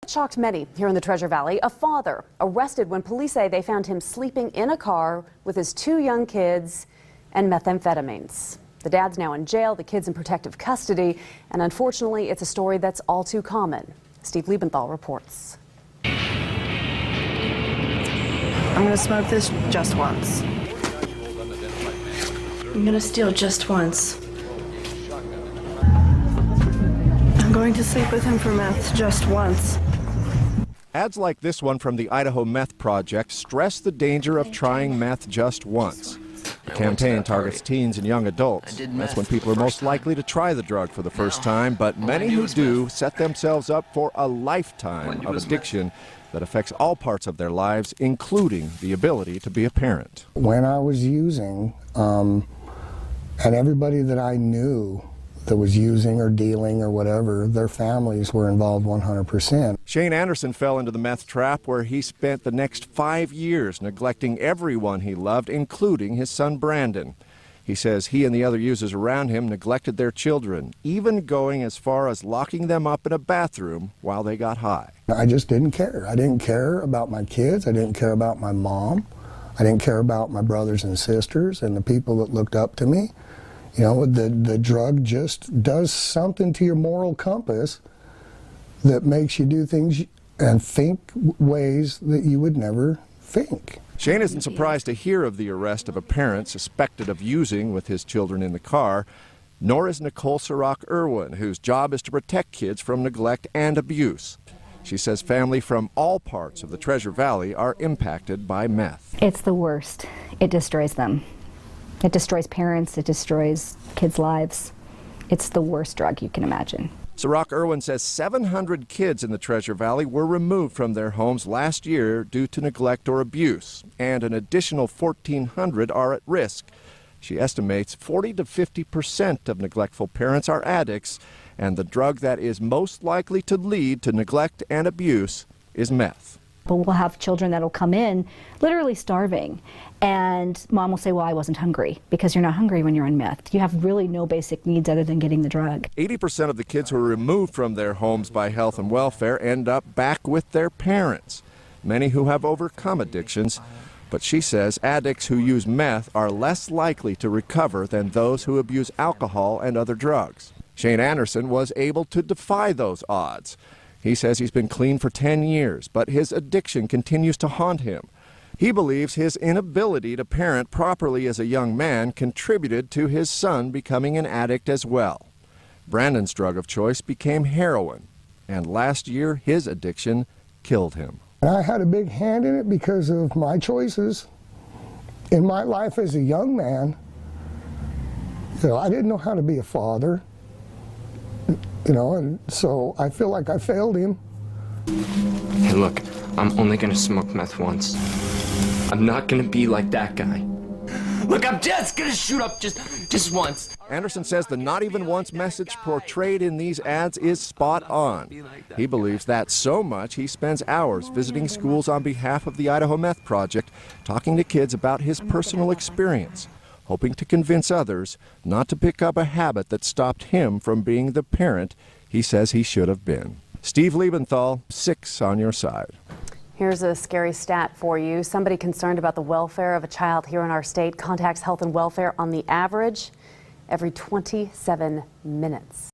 Shocked many here in the Treasure Valley. A father arrested when police say they found him sleeping in a car with his 2 young kids and methamphetamines. The dad's now in jail, the kids in protective custody, and unfortunately, it's a story that's all too common. Steve Liebenthal reports. I'm gonna smoke this just once. I'm gonna steal just once. I'm going to sleep with him for meth just once. Ads like this one from the Idaho Meth Project stress the danger of trying meth just once. The campaign targets teens and young adults. That's when people are most likely to try the drug for the first time, but many who do set themselves up for a lifetime of addiction that affects all parts of their lives, including the ability to be a parent. When I was using, and everybody that I knew that was using or dealing or whatever, their families were involved 100%. Shane Anderson fell into the meth trap where he spent the next 5 years neglecting everyone he loved, including his son Brandon. He says he and the other users around him neglected their children, even going as far as locking them up in a bathroom while they got high. I just didn't care. I didn't care about my kids. I didn't care about my mom. I didn't care about my brothers and sisters and the people that looked up to me. You know, the drug just does something to your moral compass that makes you do things and think ways that you would never think. Shane isn't surprised to hear of the arrest of a parent suspected of using with his children in the car, nor is Nicole Irwin, whose job is to protect kids from neglect and abuse. She says family from all parts of the Treasure Valley are impacted by meth. It's the worst. It destroys them. It destroys parents, it destroys kids' lives. It's the worst drug you can imagine. Irwin says 700 kids in the Treasure Valley were removed from their homes last year due to neglect or abuse, and an additional 1,400 are at risk. She estimates 40 to 50% of neglectful parents are addicts, and the drug that is most likely to lead to neglect and abuse is meth. But we'll have children that'll come in literally starving, and mom will say, well, I wasn't hungry, because you're not hungry when you're on meth. You have really no basic needs other than getting the drug. 80% of the kids who are removed from their homes by health and welfare end up back with their parents, many who have overcome addictions. But she says addicts who use meth are less likely to recover than those who abuse alcohol and other drugs. Shane Anderson was able to defy those odds. He says he's been clean for 10 years, but his addiction continues to haunt him. He believes his inability to parent properly as a young man contributed to his son becoming an addict as well. Brandon's drug of choice became heroin, and last year his addiction killed him. I had a big hand in it because of my choices in my life as a young man. You know, I didn't know how to be a father. You know, and so I feel like I failed him. Hey, look, I'm only gonna smoke meth once. I'm not gonna be like that guy. Look, I'm just gonna shoot up just once. Anderson says the not even once message portrayed in these ads is spot on. He believes that so much he spends hours visiting schools on behalf of the Idaho Meth Project, talking to kids about his personal experience, hoping to convince others not to pick up a habit that stopped him from being the parent he says he should have been. Steve Liebenthal, 6 on your side. Here's a scary stat for you. Somebody concerned about the welfare of a child here in our state contacts health and welfare on the average every 27 minutes.